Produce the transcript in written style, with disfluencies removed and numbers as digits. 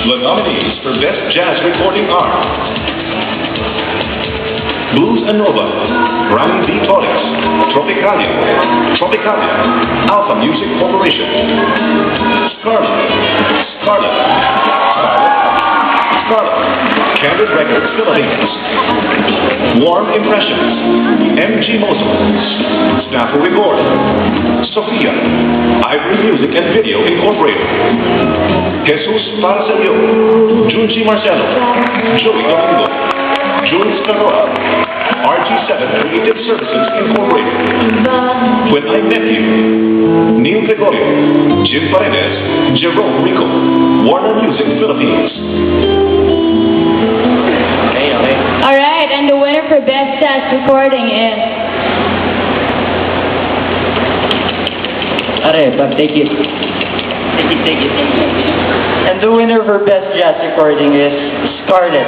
The nominees for Best Jazz Recording are Blues and Nova, Grammy D. Torres, Tropicalia, Alpha Music Corporation, Scarlet, Candid Records Philippines, Warm Impressions, M.G. Moses, Snafu Record, Sophia, Ivory Music and Video Incorporated, Jesus Para Sa Iyo, Junji Marcelo, Joey Domingo, Jules Carrora, RG7 Creative Services Incorporated, When I Met You, Neil Gregorio, Jim Paredes, Jerome Rico, Warner Music Philippines. Okay. Alright, and the winner for Best Jazz Recording is... Take it. And the winner for Best Jazz Recording is Scarlett.